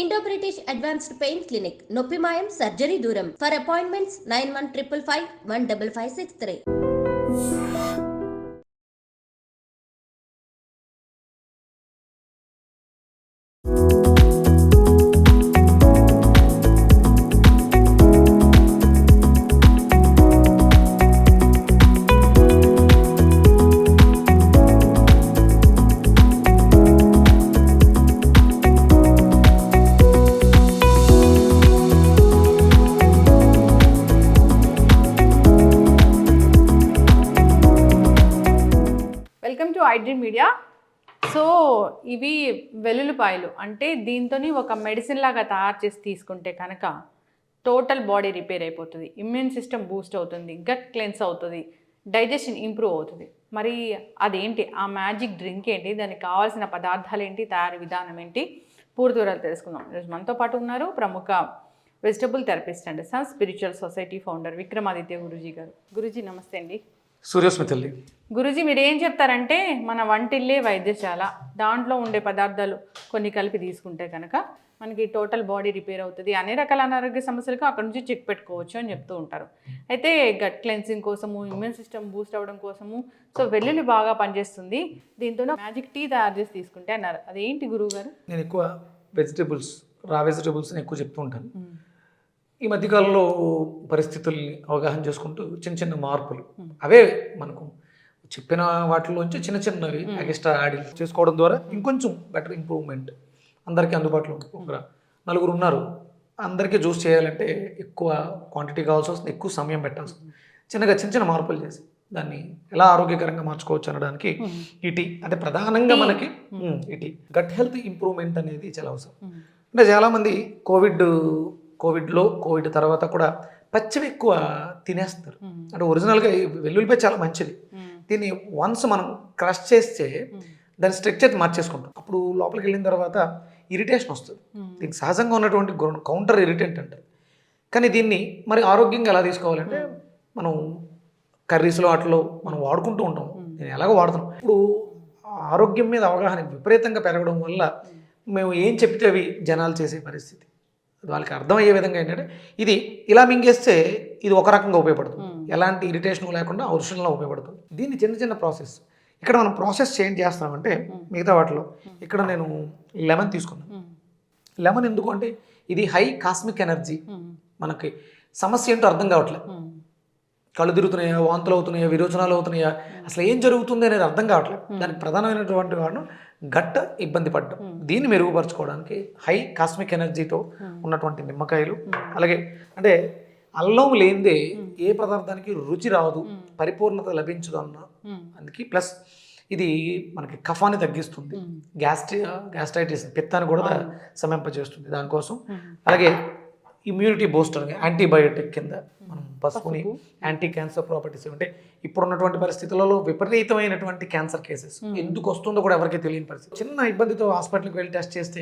Indo British advanced pain clinic నొప్పి మాయం surgery దూరం for appointments 9155515563. Welcome to iDream media. So ఇవి వెల్లుల్లిపాయలు అంటే దీంతో ఒక మెడిసిన్ లాగా తయారు చేసి తీసుకుంటే కనుక టోటల్ బాడీ రిపేర్ అయిపోతుంది, ఇమ్యూన్ సిస్టమ్ బూస్ట్ అవుతుంది, గట్ క్లెన్స్ అవుతుంది, డైజెషన్ ఇంప్రూవ్ అవుతుంది. మరి అదేంటి ఆ మ్యాజిక్ డ్రింక్ ఏంటి, దానికి కావాల్సిన పదార్థాలు ఏంటి, తయారీ విధానం ఏంటి, పూర్తి వివరాలు తెలుసుకుందాం. ఈరోజు మనతో పాటు ఉన్నారు ప్రముఖ vegetable therapist and sun spiritual society founder Vikramaditya Guruji గారు. గురూజీ నమస్తే అండి. సూర్యస్మితల్లి. గురూజీ మీరు ఏం చెప్తారంటే మన వంటిల్లే వైద్యశాల, దాంట్లో ఉండే పదార్థాలు కొన్ని కలిపి తీసుకుంటే కనుక మనకి టోటల్ బాడీ రిపేర్ అవుతుంది, అన్ని రకాల అనారోగ్య సమస్యలకు అక్కడ నుంచి చెక్ పెట్టుకోవచ్చు అని చెప్తూ ఉంటారు. అయితే గట్ క్లెన్సింగ్ కోసము, ఇమ్యూన్ సిస్టమ్ బూస్ట్ అవ్వడం కోసము సో వెల్లుల్లి బాగా పనిచేస్తుంది, దీంతో మ్యాజిక్ టీ తయారు చేసి తీసుకుంటే అన్నారు. అదేంటి గురువు గారు? నేను ఎక్కువ రా వెజిటబుల్స్ని ఎక్కువ చెప్తూ ఉంటాను. ఈ మధ్యకాలంలో పరిస్థితుల్ని అవగాహన చేసుకుంటూ చిన్న చిన్న మార్పులు అవే మనకు చెప్పిన వాటిలోంచి చిన్న చిన్నవి ఎక్స్ట్రా యాడ్ చేసుకోవడం ద్వారా ఇంకొంచెం బెటర్ ఇంప్రూవ్మెంట్ అందరికీ అందుబాటులో ఉంటుంది. ఒక నలుగురు ఉన్నారు, అందరికీ జ్యూస్ చేయాలంటే ఎక్కువ క్వాంటిటీ కావాల్సి వస్తుంది, ఎక్కువ సమయం పెట్టాల్సి వస్తుంది. చిన్న చిన్న మార్పులు చేసి దాన్ని ఎలా ఆరోగ్యకరంగా మార్చుకోవచ్చు అనడానికి ఈ టీ అంటే ప్రధానంగా మనకి ఈ టీ గట్ హెల్త్ ఇంప్రూవ్మెంట్ అనేది చాలా అవసరం. అంటే చాలామంది కోవిడ్ తర్వాత కూడా పచ్చివి ఎక్కువ తినేస్తారు. అంటే ఒరిజినల్గా వెల్లుల్లిపాయ చాలా మంచిది, దీన్ని వన్స్ మనం క్రష్ చేస్తే దాని స్ట్రక్చర్ మార్చేసుకుంటాం. అప్పుడు లోపలికి వెళ్ళిన తర్వాత ఇరిటేషన్ వస్తుంది. దీనికి సహజంగా ఉన్నటువంటి కౌంటర్ ఇరిటెంట్ అంటారు. కానీ దీన్ని మరి ఆరోగ్యంగా ఎలా తీసుకోవాలంటే మనం కర్రీస్లో వాటిలో మనం వాడుకుంటూ ఉంటాం, నేను ఎలాగో వాడుతున్నాం. ఇప్పుడు ఆరోగ్యం మీద అవగాహన విపరీతంగా పెరగడం వల్ల మేము ఏం చెప్తే అవి జనాలు చేసే పరిస్థితి. వాళ్ళకి అర్థమయ్యే విధంగా ఏంటంటే ఇది ఇలా మింగేస్తే ఇది ఒక రకంగా ఉపయోగపడుతుంది, ఎలాంటి ఇరిటేషన్ లేకుండా ఒరిజినల్గా ఉపయోగపడుతుంది. దీన్ని చిన్న ప్రాసెస్ ఇక్కడ మనం ప్రాసెస్ చేంజ్ చేస్తామంటే మిగతా వాటిలో ఇక్కడ నేను లెమన్ తీసుకున్నాను. లెమన్ ఎందుకు అంటే ఇది హై కాస్మిక్ ఎనర్జీ. మనకి సమస్య ఏంటో అర్థం కావట్లేదు, కళ్ళు తిరుగుతున్నాయా, వాంతులు అవుతున్నాయా, విరోచనాలు అవుతున్నాయా, అసలు ఏం జరుగుతుంది అనేది అర్థం కావట్లేదు. దానికి ప్రధానమైనటువంటి వాడు గట్ ఇబ్బంది పడ్డం. దీన్ని మెరుగుపరచుకోవడానికి హై కాస్మిక్ ఎనర్జీతో ఉన్నటువంటి నిమ్మకాయలు, అలాగే అంటే అల్లం లేనిదే ఏ పదార్థానికి రుచి రాదు, పరిపూర్ణత లభించదు అన్న అందుకే. ప్లస్ ఇది మనకి కఫాన్ని తగ్గిస్తుంది, గ్యాస్ట్రైటిస్ పిత్తాన్ని కూడా శమింపజేస్తుంది దానికోసం. అలాగే ఇమ్యూనిటీ బూస్టర్, యాంటీబయోటిక్ కింద మనం పసుపుని యాంటీ క్యాన్సర్ ప్రాపర్టీస్. అంటే ఇప్పుడున్నటువంటి పరిస్థితులలో విపరీతమైనటువంటి క్యాన్సర్ కేసెస్ ఎందుకు వస్తుందో కూడా ఎవరికీ తెలియని పరిస్థితి. చిన్న ఇబ్బందితో హాస్పిటల్కి వెళ్ళి టెస్ట్ చేస్తే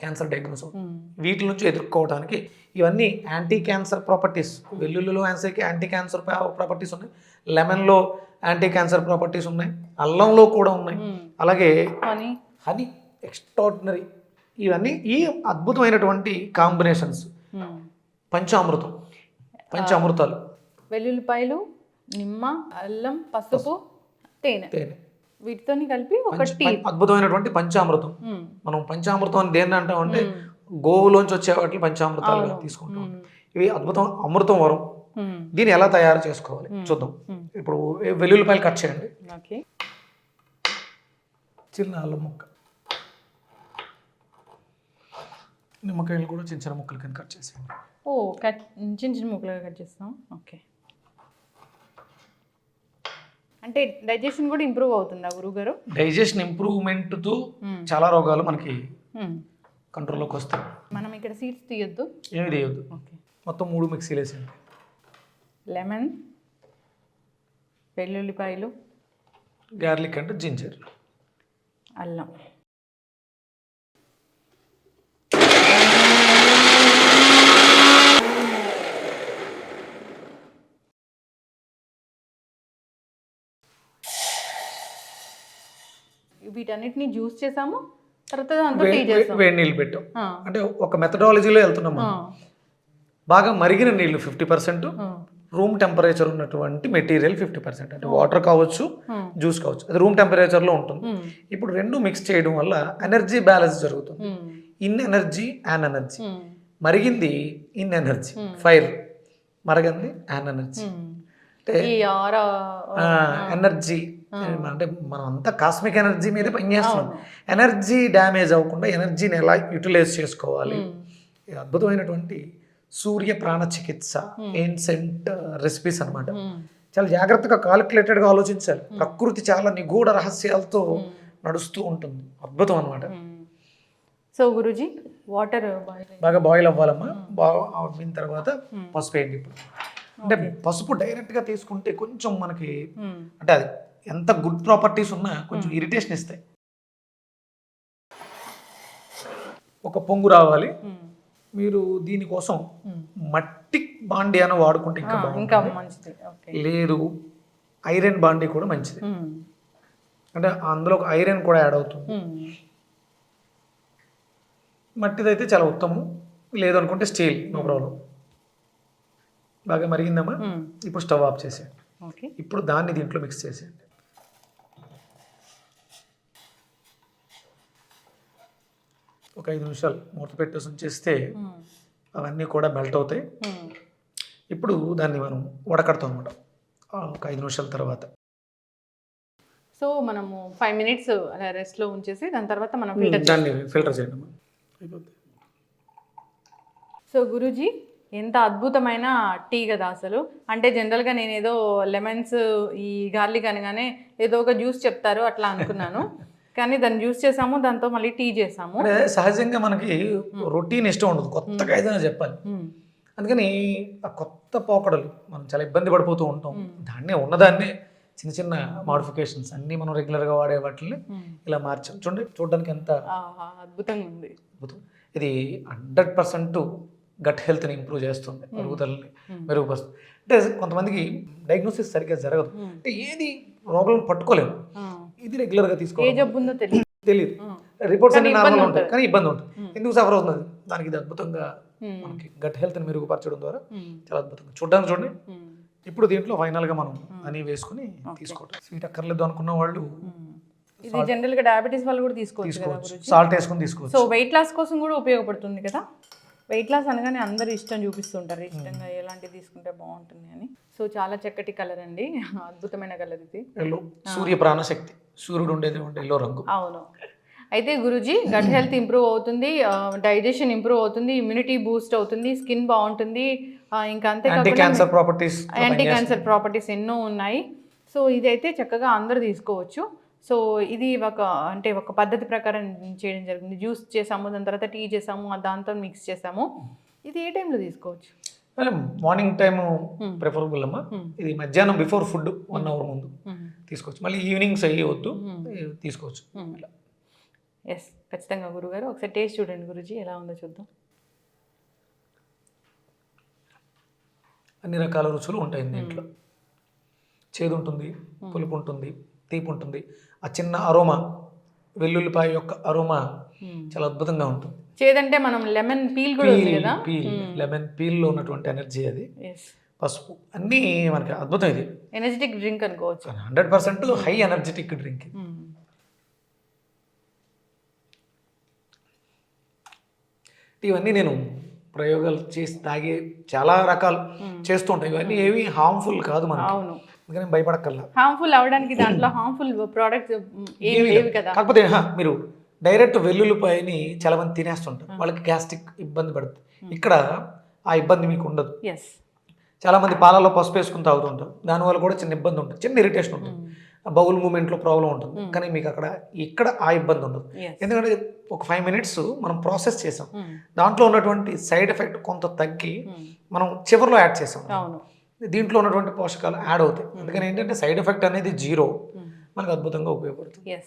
క్యాన్సర్ డయాగ్నోస్ అవుతుంది. వీటి నుంచి ఎదుర్కోవడానికి ఇవన్నీ యాంటీ క్యాన్సర్ ప్రాపర్టీస్. వెల్లుల్లిలో యాంటీ క్యాన్సర్ ప్రాపర్టీస్ ఉన్నాయి, లెమన్లో యాంటీ క్యాన్సర్ ప్రాపర్టీస్ ఉన్నాయి, అల్లంలో కూడా ఉన్నాయి, అలాగే హనీ ఎక్స్ట్రాడినరీ. ఇవన్నీ ఈ అద్భుతమైనటువంటి కాంబినేషన్స్ పంచామృతాలు వెల్లుల్లిపాయలు, నిమ్మ, అల్లం, పసుపు, తేనె వీటితో కలిపి ఒక టీ, అద్భుతమైనటువంటి పంచామృతం. మనం పంచామృతం అని దేన్ని అంటాం అంటే గోవులోంచి వచ్చే వాటిని పంచామృతాలు తీసుకుంటాం. ఇవి అద్భుతం, అమృతం వరం. దీన్ని ఎలా తయారు చేసుకోవాలి చూద్దాం. ఇప్పుడు వెల్లుల్లిపాయలు కట్ చేయండి, చిన్న అల్లం ముక్క, నిమ్మకాయలు కూడా చిన్న చిన్న ముక్కలు కింద కట్ చేసేయండి. చిన్న చిన్న ముక్కలుగా కట్ చేస్తాం. ఓకే, అంటే డైజెషన్ కూడా ఇంప్రూవ్ అవుతుందా గురువుగారు? డైజెషన్ ఇంప్రూవ్మెంట్తో చాలా రోగాలు మనకి కంట్రోల్లోకి వస్తాయి. మనం ఇక్కడ సీడ్స్ తీయొద్దు, ఏమి తీయొద్దు. ఓకే, మొత్తం 3 మిక్సీలు వేసేయండి. లెమన్, వెల్లుల్లిపాయలు, గార్లిక్ అంటే జింజర్, అల్లం. వీటన్నిటిని జ్యూస్ చేసాము, తర్వాత దాంతో టీ చేస్తాం. వేడి నీళ్ళు పెట్టాం అంటే ఒక మెథడాలజీలో వెళ్తున్నాం మనం. బాగా మరిగిన నీళ్ళు 50%, రూమ్ టెంపరేచర్ ఉన్నటువంటి మెటీరియల్ 50%, అంటే వాటర్ కావచ్చు జ్యూస్ కావచ్చు, అది రూమ్ టెంపరేచర్లో ఉంటుంది. ఇప్పుడు రెండు మిక్స్ చేయడం వల్ల ఎనర్జీ బ్యాలెన్స్ జరుగుతుంది. ఇన్ ఎనర్జీ అండ్ ఎనర్జీ, మరిగింది ఇన్ ఎనర్జీ ఫైర్, మరగింది అండ్ ఎనర్జీ అంటే ఎనర్జీ అంటే మనం అంతా కాస్మిక్ ఎనర్జీ మీద పనిచేస్తున్నాం. ఎనర్జీ డ్యామేజ్ అవ్వకుండా ఎనర్జీని ఎలా యూటిలైజ్ చేసుకోవాలి, అద్భుతమైనటువంటి సూర్య ప్రాణ చికిత్స ఏన్సెంట్ రెసిపీస్ అన్నమాట. చాలా జాగ్రత్తగా కాలిక్యులేటెడ్గా ఆలోచించాలి. ప్రకృతి చాలా నిగూఢ రహస్యాలతో నడుస్తూ ఉంటుంది, అద్భుతం అనమాట. సో గురూజీ వాటర్ బాగా బాయిల్ అవ్వాలమ్మా. బాగా అయిన తర్వాత పసుపు వేయండి. ఇప్పుడు అంటే పసుపు డైరెక్ట్గా తీసుకుంటే కొంచెం మనకి అంటే అది ఎంత గుడ్ ప్రాపర్టీస్ ఉన్నా కొంచెం ఇరిటేషన్ ఇస్తాయి. ఒక పొంగు రావాలి. మీరు దీనికోసం మట్టి బాండీ అని వాడుకుంటే ఇంకా మంచిది. లేదు ఐరన్ బాండీ కూడా మంచిది, అంటే అందులో ఒక ఐరన్ కూడా యాడ్ అవుతుంది. మట్టిదైతే చాలా ఉత్తమం, లేదు అనుకుంటే స్టీల్, నో ప్రాబ్లం. బాగా మరిగిందమ్మా. ఇప్పుడు స్టవ్ ఆఫ్ చేసేయండి. ఇప్పుడు దాన్ని దీంట్లో మిక్స్ చేసేయండి. ఒక 5 నిమిషాలు మూత పెట్టేసి ఉంచేస్తే అవన్నీ కూడా మెల్ట్ అవుతాయి. ఇప్పుడు దాన్ని మనం వడకడతాం అనమాట ఒక 5 నిమిషాల తర్వాత. సో మనము 5 మినిట్స్ అలా రెస్ట్లో ఉంచేసి దాని తర్వాత మనం దాన్ని ఫిల్టర్ చేయండి. సో గురూజీ ఎంత అద్భుతమైన టీ కదా అసలు. అంటే జనరల్గా నేను ఏదో లెమన్స్ ఈ గార్లిక్ అనగానే ఏదో ఒక జ్యూస్ చెప్తారు అట్లా అనుకున్నాను, కానీ దాన్ని జ్యూస్ చేసాము, దాంతో మళ్ళీ టీ చేసాము. సహజంగా మనకి రొటీన్ ఇష్టం ఉండదు, కొత్తగా ఏదైనా చెప్పాలి. అందుకని ఆ కొత్త పోకడలు మనం చాలా ఇబ్బంది పడిపోతూ ఉంటాం. దాన్నే ఉన్నదాన్నే చిన్న చిన్న మోడిఫికేషన్స్ అన్నీ మనం రెగ్యులర్గా వాడే వాటిని ఇలా మార్చాం. చూడడానికి ఎంత అద్భుతంగా ఉంది. అద్భుతం. ఇది 100% గట్ హెల్త్ని ఇంప్రూవ్ చేస్తుంది, అరుగుదలని మెరుగుపరుస్తుంది. అంటే కొంతమందికి డయాగ్నోసిస్ సరిగ్గా జరగదు, అంటే ఏది ప్రాబ్లం పట్టుకోలేము. ఇది రెగ్యులర్గా తీసుకోవాలి, తెలియదు, రిపోర్ట్స్ అన్ని నార్మల్ ఉంటాయి కానీ ఇబ్బంది ఉంటుంది. ఎందుకు సఫర్ అవుతుంది? దానికి ఇది అద్భుతంగా మనకి గట్ హెల్త్ని మెరుగుపరచడం ద్వారా చాలా అద్భుతంగా చూడడానికి. చూడండి ఇప్పుడు దీంట్లో ఫైనల్గా మనం అని వేసుకుని తీసుకోవటం. స్వీట్ అక్కర్లేదు అనుకున్న వాళ్ళు ఇది జనరల్గా డయాబెటీస్ వాళ్ళు కూడా తీసుకోవచ్చు, సాల్ట్ వేసుకుని తీసుకోవచ్చు. సో వెయిట్ లాస్ కోసం కూడా ఉపయోగపడుతుంది కదా. వెయిట్ లాస్ అనగానే అందరూ ఇష్టం చూపిస్తుంటారు, ఇష్టంగా ఎలాంటివి తీసుకుంటే బాగుంటుంది అని. సో చాలా చక్కటి కలర్ అండి, అద్భుతమైన కలర్ ఇది. ఎల్లో సూర్య ప్రాణశక్తి, సూర్యుడు ఉండేది ఎల్లో రంగు. అవును. అయితే గురూజీ గట్ హెల్త్ ఇంప్రూవ్ అవుతుంది, డైజెషన్ ఇంప్రూవ్ అవుతుంది, ఇమ్యూనిటీ బూస్ట్ అవుతుంది, స్కిన్ బాగుంటుంది, ఇంకా అంతే యాంటీ క్యాన్సర్ ప్రాపర్టీస్ ఎన్నో ఉన్నాయి. సో ఇదైతే చక్కగా అందరూ తీసుకోవచ్చు. సో ఇది ఒక పద్ధతి ప్రకారం చేయడం జరిగింది. జ్యూస్ చేసాము, దాని తర్వాత టీ చేసాము, దాంతో మిక్స్ చేసాము. ఇది ఏ టైంలో తీసుకోవచ్చు? మార్నింగ్ టైము ప్రిఫరబుల్ అమ్మా. ఇది మధ్యాహ్నం బిఫోర్ ఫుడ్ 1 అవర్ ముందు తీసుకోవచ్చు. మళ్ళీ ఈవినింగ్స్ అయ్యవద్దు, తీసుకోవచ్చు. ఎస్, ఖచ్చితంగా గురుగారు. ఒకసారి టేస్ట్ చూడండి గురుజీ, ఎలా ఉందో చూద్దాం. అన్ని రకాల రుచులు ఉంటాయి దీంట్లో. చేదు ఉంటుంది, పులుపు ఉంటుంది, తీపి ఉంటుంది. ఆ చిన్న అరోమా, వెల్లుల్లిపాయ యొక్క అరోమా చాలా అద్భుతంగా ఉంటుంది. చేదంటే మనం లెమన్ పీల్ కూడా ఉంది కదా, లెమన్ పీల్లో ఉన్నటువంటి ఎనర్జీ అది. పసుపు అన్నీ మనకి అద్భుతం. ఇది ఎనర్జెటిక్ డ్రింక్ అనుకోవచ్చు, 100% హై ఎనర్జెటిక్ డ్రింక్. ఇవన్నీ నేను ప్రయోగాలు చేసి తాగే చాలా రకాలు చేస్తూ ఉంటాయి. ఇవన్నీ ఏవి హార్మ్ఫుల్ కాదు మనకి. అవును, అందుకని భయపడక్కర్లా. హార్మ్ఫుల్ అవడానికి దాంట్లో హార్మ్ఫుల్ ప్రోడక్ట్స్ ఏవి లేవు కదా. కాకపోతే మీరు డైరెక్ట్ వెల్లుల్లిపాయని చాలా మంది తినేస్తుంటారు, వాళ్ళకి గ్యాస్ట్రిక్ ఇబ్బంది పడుతుంది. ఇక్కడ ఆ ఇబ్బంది మీకు ఉండదు. చాలా మంది పాలలో పసుపు వేసుకుని తాగుతుంటారు, దానివల్ల కూడా చిన్న ఇబ్బంది ఉంటుంది, చిన్న ఇరిటేషన్ ఉంటుంది, బౌల్ మూమెంట్లో ప్రాబ్లం ఉంటుంది. కానీ మీకు ఇక్కడ ఆ ఇబ్బంది ఉండదు. ఎందుకంటే ఒక 5 మినిట్స్ మనం ప్రాసెస్ చేసాం, దాంట్లో ఉన్నటువంటి సైడ్ ఎఫెక్ట్ కొంత తగ్గి మనం చివరిలో యాడ్ చేసాం. దీంట్లో ఉన్నటువంటి పోషకాలు యాడ్ అవుతాయి. అందుకని ఏంటంటే సైడ్ ఎఫెక్ట్ అనేది 0, మనకు అద్భుతంగా ఉపయోగపడుతుంది.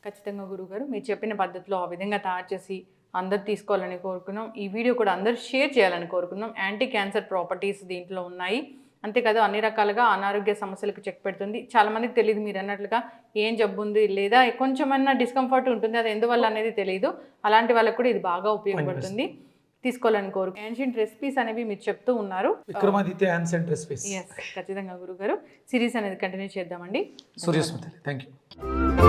ఖచ్చితంగా గురుగారు, మీరు చెప్పిన పద్ధతిలో ఆ విధంగా తయారు చేసి అందరు తీసుకోవాలని కోరుకున్నాం. ఈ వీడియో కూడా అందరూ షేర్ చేయాలని కోరుకున్నాం. యాంటీ క్యాన్సర్ ప్రాపర్టీస్ దీంట్లో ఉన్నాయి. అంతేకాదు అన్ని రకాలుగా అనారోగ్య సమస్యలకు చెక్ పెడుతుంది. చాలా మందికి తెలియదు మీరు అన్నట్లుగా ఏం జబ్బు ఉంది లేదా కొంచెమన్నా డిస్కంఫర్ట్ ఉంటుంది, అది ఎందువల్ల అనేది తెలియదు. అలాంటి వాళ్ళకు కూడా ఇది బాగా ఉపయోగపడుతుంది, తీసుకోవాలని కోరు. ఏన్షియంట్ రెసిపీస్ అనేవి మీరు చెప్తూ ఉన్నారు. Vikramaditya ancient recipes. ఖచ్చితంగా గురుగారు సిరీస్ అనేది కంటిన్యూ చేద్దామండి. సూర్యస్మతి, థ్యాంక్ యూ.